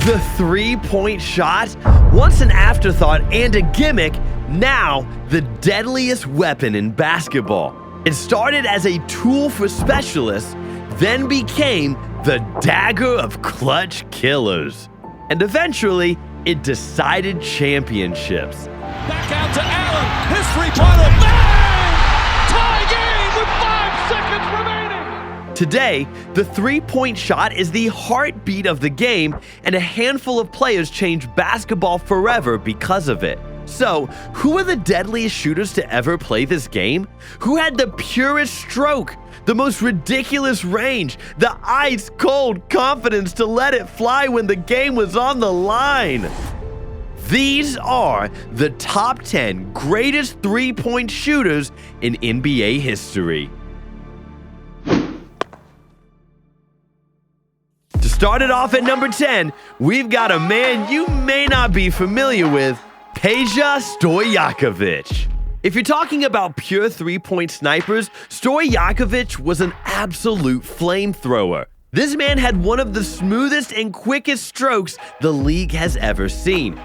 The three-point shot, once an afterthought and a gimmick, now the deadliest weapon in basketball. It started as a tool for specialists, then became the dagger of clutch killers. And eventually, it decided championships. Back out to Allen, his three-pointer, bang! Tie game with 5 seconds remaining! Today, the three-point shot is the heartbeat of the game, and a handful of players changed basketball forever because of it. So, who are the deadliest shooters to ever play this game? Who had the purest stroke, the most ridiculous range, the ice-cold confidence to let it fly when the game was on the line? These are the top 10 greatest three-point shooters in NBA history. To start it off at number 10, we've got a man you may not be familiar with, Peja Stojakovic. If you're talking about pure three-point snipers, Stojakovic was an absolute flamethrower. This man had one of the smoothest and quickest strokes the league has ever seen.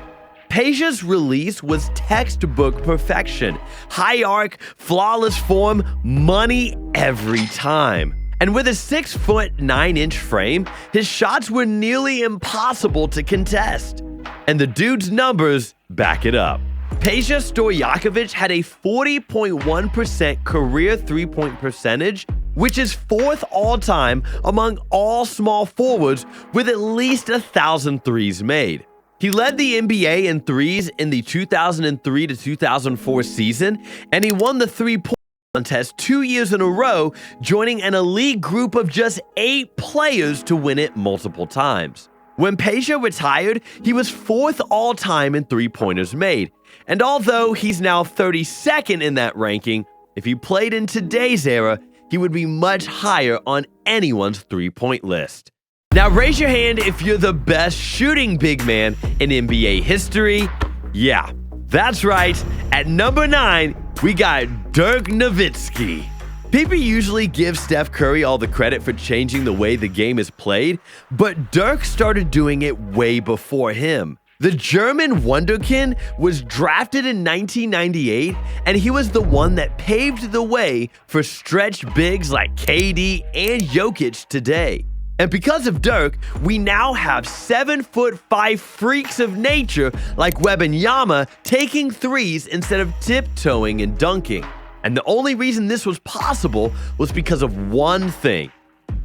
Peja's release was textbook perfection. High arc, flawless form, money every time. And with a 6'9" frame, his shots were nearly impossible to contest. And the dude's numbers back it up. Peja Stojakovic had a 40.1% career three-point percentage, which is 4th all-time among all small forwards with at least 1,000 threes made. He led the NBA in threes in the 2003 to 2004 season, and he won the three-point contest 2 years in a row, joining an elite group of just 8 players to win it multiple times. When Peja retired, he was 4th all-time in three-pointers made. And although he's now 32nd in that ranking, if he played in today's era, he would be much higher on anyone's three-point list. Now raise your hand if you're the best shooting big man in NBA history. Yeah, that's right. At number 9, we got Dirk Nowitzki. People usually give Steph Curry all the credit for changing the way the game is played, but Dirk started doing it way before him. The German wonderkind was drafted in 1998, and he was the one that paved the way for stretch bigs like KD and Jokic today. And because of Dirk, we now have 7'5" freaks of nature like Wembanyama taking threes instead of tiptoeing and dunking. And the only reason this was possible was because of one thing.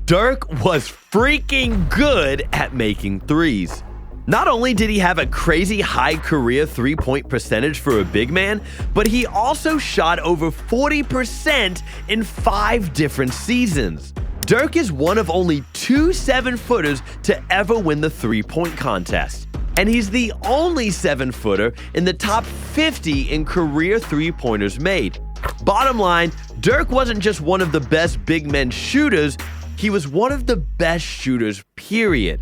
Dirk was freaking good at making threes. Not only did he have a crazy high career three-point percentage for a big man, but he also shot over 40% in 5 different seasons. Dirk is one of only 2 7-footers to ever win the three-point contest. And he's the only 7-footer in the top 50 in career three-pointers made. Bottom line, Dirk wasn't just one of the best big men shooters, he was one of the best shooters, period.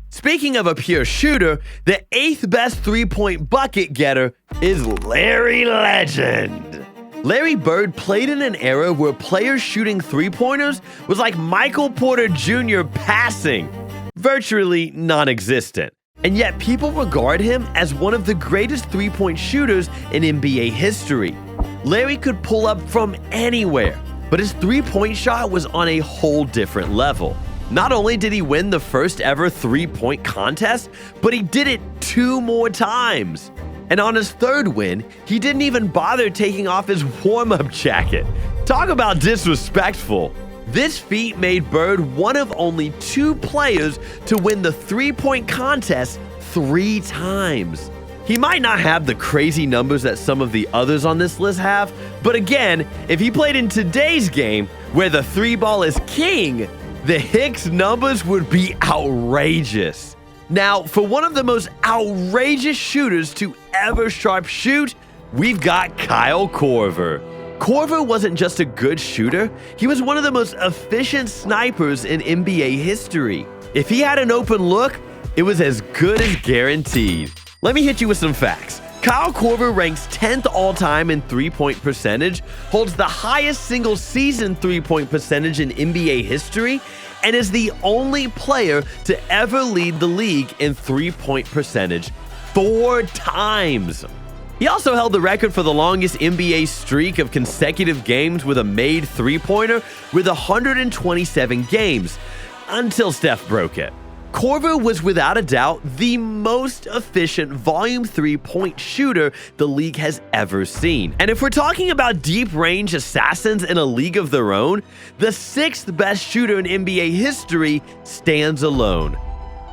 Speaking of a pure shooter, the 8th best three-point bucket getter is Larry Legend. Larry Bird played in an era where players shooting three-pointers was like Michael Porter Jr. passing, virtually non-existent. And yet people regard him as one of the greatest three-point shooters in NBA history. Larry could pull up from anywhere, but his three-point shot was on a whole different level. Not only did he win the first ever three-point contest, but he did it 2 more times. And on his 3rd win, he didn't even bother taking off his warm-up jacket. Talk about disrespectful. This feat made Bird one of only 2 players to win the three-point contest 3 times. He might not have the crazy numbers that some of the others on this list have, but again, if he played in today's game, where the 3-ball is king, the Hicks numbers would be outrageous. Now, for one of the most outrageous shooters to ever sharpshoot, we've got Kyle Korver. Korver wasn't just a good shooter, he was one of the most efficient snipers in NBA history. If he had an open look, it was as good as guaranteed. Let me hit you with some facts. Kyle Korver ranks 10th all-time in three-point percentage, holds the highest single-season three-point percentage in NBA history, and is the only player to ever lead the league in three-point percentage 4 times. He also held the record for the longest NBA streak of consecutive games with a made three-pointer with 127 games, until Steph broke it. Korver was without a doubt the most efficient volume three-point shooter the league has ever seen. And if we're talking about deep-range assassins in a league of their own, the 6th best shooter in NBA history stands alone: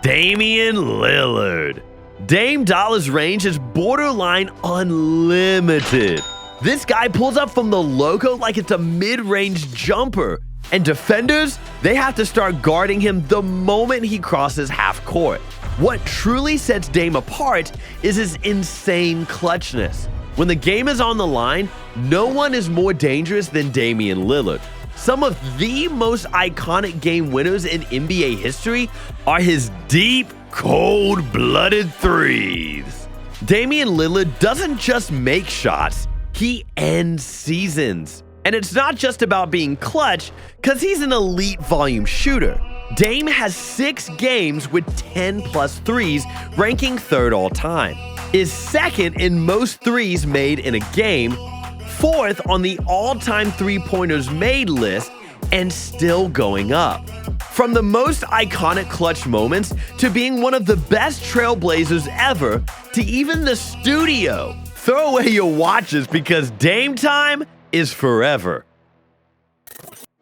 Damian Lillard. Dame Dolla's range is borderline unlimited. This guy pulls up from the logo like it's a mid-range jumper. And defenders, they have to start guarding him the moment he crosses half court. What truly sets Dame apart is his insane clutchness. When the game is on the line, no one is more dangerous than Damian Lillard. Some of the most iconic game winners in NBA history are his deep, cold-blooded threes. Damian Lillard doesn't just make shots, he ends seasons. And it's not just about being clutch, because he's an elite volume shooter. Dame has 6 games with 10+ threes, ranking 3rd all time. Is 2nd in most threes made in a game, 4th on the all-time three-pointers made list, and still going up. From the most iconic clutch moments to being one of the best trailblazers ever, to even the studio. Throw away your watches because Dame time is forever.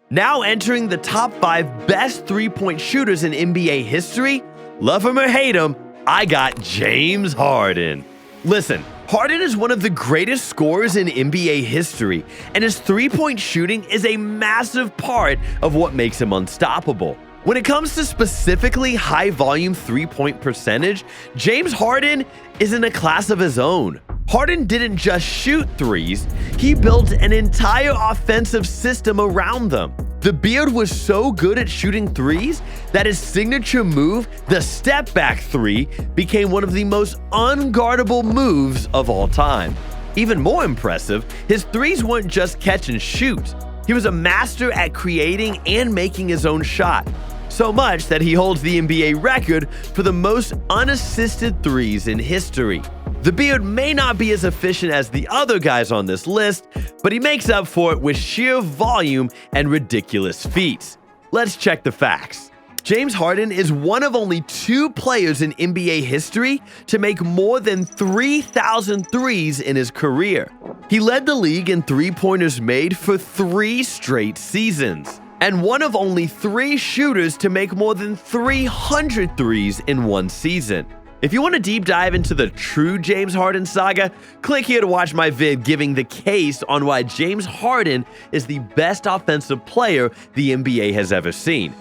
Now entering the top 5 best three-point shooters in NBA history, love him or hate him, I got James Harden. Listen, Harden is one of the greatest scorers in NBA history, and his three-point shooting is a massive part of what makes him unstoppable. When it comes to specifically high-volume three-point percentage, James Harden is in a class of his own. Harden didn't just shoot threes, he built an entire offensive system around them. The Beard was so good at shooting threes that his signature move, the step-back three, became one of the most unguardable moves of all time. Even more impressive, his threes weren't just catch and shoot. He was a master at creating and making his own shot. So much that he holds the NBA record for the most unassisted threes in history. The Beard may not be as efficient as the other guys on this list, but he makes up for it with sheer volume and ridiculous feats. Let's check the facts. James Harden is one of only 2 players in NBA history to make more than 3,000 threes in his career. He led the league in three-pointers made for 3 straight seasons, and one of only 3 shooters to make more than 300 threes in one season. If you want to deep dive into the true James Harden saga, click here to watch my vid giving the case on why James Harden is the best offensive player the NBA has ever seen.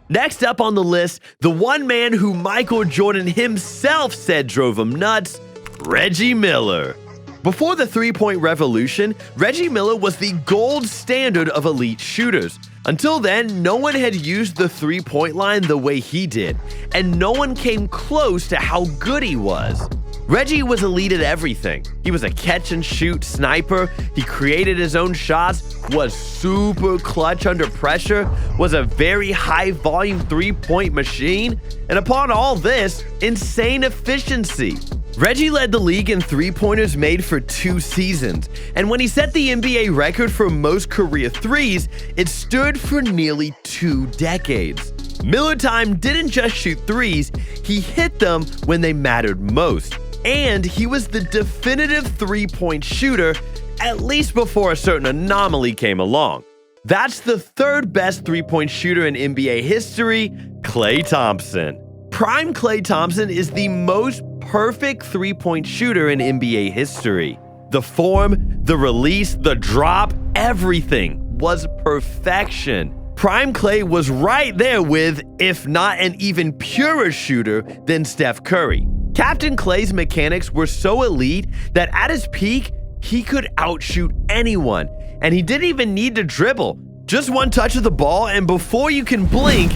Next up on the list, the one man who Michael Jordan himself said drove him nuts, Reggie Miller. Before the three-point revolution, Reggie Miller was the gold standard of elite shooters. Until then, no one had used the three-point line the way he did, and no one came close to how good he was. Reggie was elite at everything. He was a catch-and-shoot sniper, he created his own shots, was super clutch under pressure, was a very high-volume three-point machine, and upon all this, insane efficiency. Reggie led the league in three-pointers made for 2 seasons, and when he set the NBA record for most career threes, it stood for nearly 2 decades. Miller time didn't just shoot threes, he hit them when they mattered most. And he was the definitive three-point shooter, at least before a certain Anomaly came along. That's the 3rd best three-point shooter in NBA history, Klay Thompson. Prime Klay Thompson is the most perfect three-point shooter in NBA history. The form, the release, the drop, everything was perfection. Prime Klay was right there with, if not an even purer shooter than Steph Curry. Captain Klay's mechanics were so elite that at his peak, he could outshoot anyone, and he didn't even need to dribble. Just one touch of the ball, and before you can blink,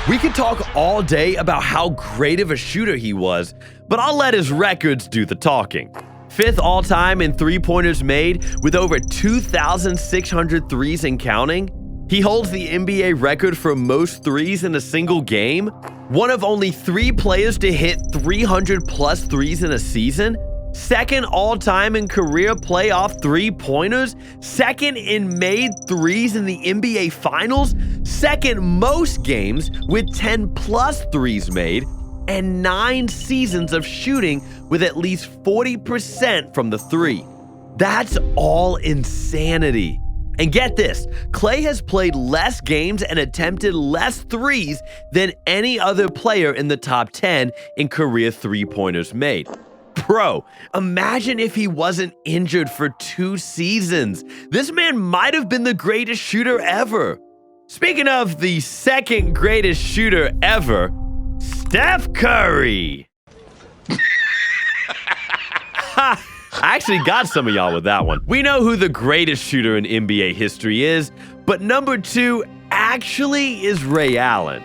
we could talk all day about how great of a shooter he was, but I'll let his records do the talking. 5th all-time in three-pointers made with over 2,600 threes and counting. He holds the NBA record for most threes in a single game. One of only 3 players to hit 300-plus threes in a season. 2nd all-time in career playoff three-pointers. 2nd in made threes in the NBA Finals. 2nd most games with 10-plus threes made. And 9 seasons of shooting with at least 40% from the three. That's all insanity. And get this, Klay has played less games and attempted less threes than any other player in the top 10 in career three-pointers made. Bro, imagine if he wasn't injured for 2 seasons. This man might have been the greatest shooter ever. Speaking of the 2nd greatest shooter ever, Steph Curry. Ha! I actually got some of y'all with that one. We know who the greatest shooter in NBA history is, but number 2 actually is Ray Allen.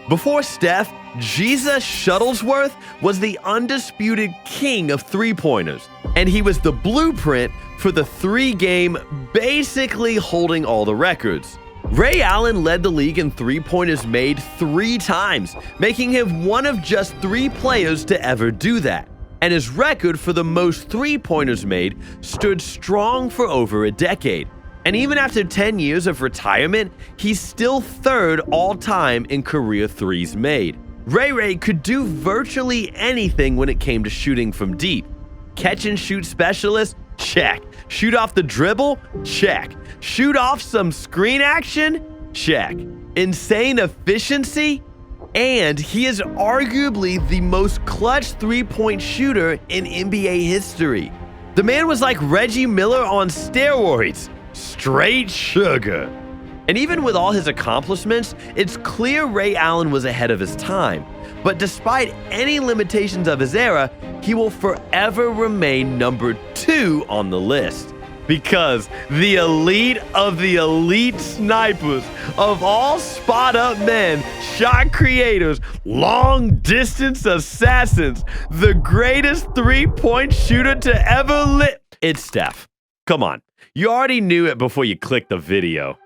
Before Steph, Jesus Shuttlesworth was the undisputed king of three-pointers, and he was the blueprint for the 3-game, basically holding all the records. Ray Allen led the league in three-pointers made 3 times, making him one of just 3 players to ever do that. And his record for the most three-pointers made stood strong for over a decade. And even after 10 years of retirement, he's still 3rd all-time in career threes made. Ray could do virtually anything when it came to shooting from deep. Catch and shoot specialist? Check. Shoot off the dribble? Check. Shoot off some screen action? Check. Insane efficiency? And he is arguably the most clutch three-point shooter in NBA history. The man was like Reggie Miller on steroids. Straight sugar. And even with all his accomplishments, it's clear Ray Allen was ahead of his time. But despite any limitations of his era, he will forever remain number 2 on the list. Because the elite of the elite snipers, of all spot-up men, shot creators, long-distance assassins, the greatest three-point shooter to ever live, it's Steph. Come on, you already knew it before you clicked the video.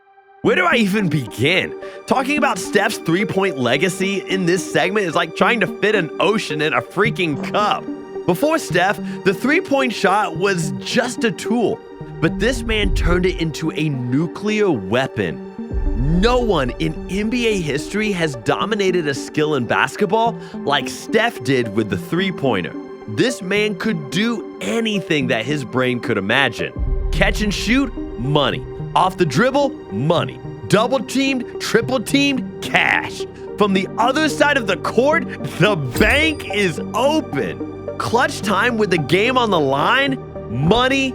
Where do I even begin? Talking about Steph's three-point legacy in this segment is like trying to fit an ocean in a freaking cup. Before Steph, the three-point shot was just a tool. But this man turned it into a nuclear weapon. No one in NBA history has dominated a skill in basketball like Steph did with the three-pointer. This man could do anything that his brain could imagine. Catch and shoot? Money. Off the dribble? Money. Double-teamed, triple-teamed? Cash. From the other side of the court, the bank is open. Clutch time with the game on the line? Money,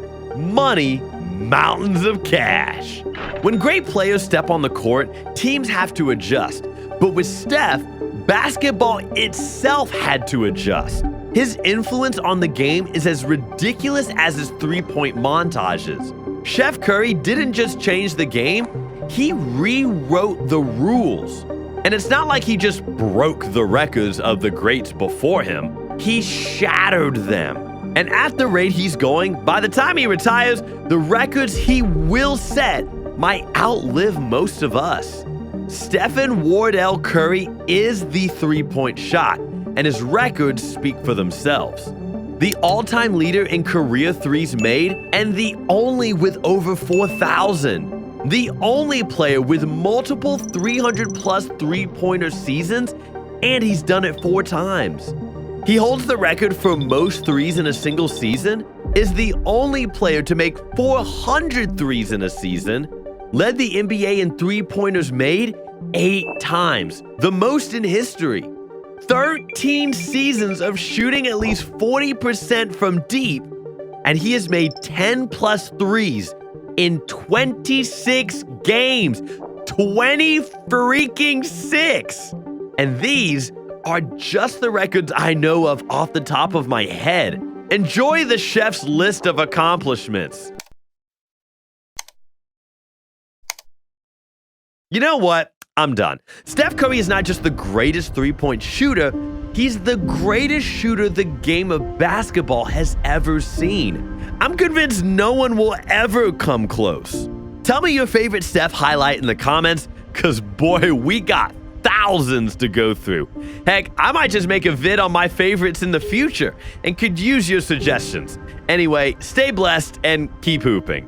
mountains of cash. When great players step on the court, teams have to adjust. But with Steph, basketball itself had to adjust. His influence on the game is as ridiculous as his three-point montages. Steph Curry didn't just change the game, he rewrote the rules. And it's not like he just broke the records of the greats before him, he shattered them. And at the rate he's going, by the time he retires, the records he will set might outlive most of us. Stephen Wardell Curry is the three-point shot, and his records speak for themselves. The all-time leader in career threes made, and the only with over 4,000. The only player with multiple 300-plus three-pointer seasons, and he's done it 4 times. He holds the record for most threes in a single season, is the only player to make 400 threes in a season, led the NBA in three-pointers made 8 times, the most in history. 13 seasons of shooting at least 40% from deep, and he has made 10-plus threes in 26 games. 20 freaking 6! And these are just the records I know of off the top of my head. Enjoy the chef's list of accomplishments. You know what? I'm done. Steph Curry is not just the greatest three-point shooter, He's the greatest shooter the game of basketball has ever seen. I'm convinced no one will ever come close. Tell me your favorite Steph highlight in the comments, because boy, we got thousands to go through. Heck, I might just make a vid on my favorites in the future and could use your suggestions. Anyway, stay blessed and keep hooping.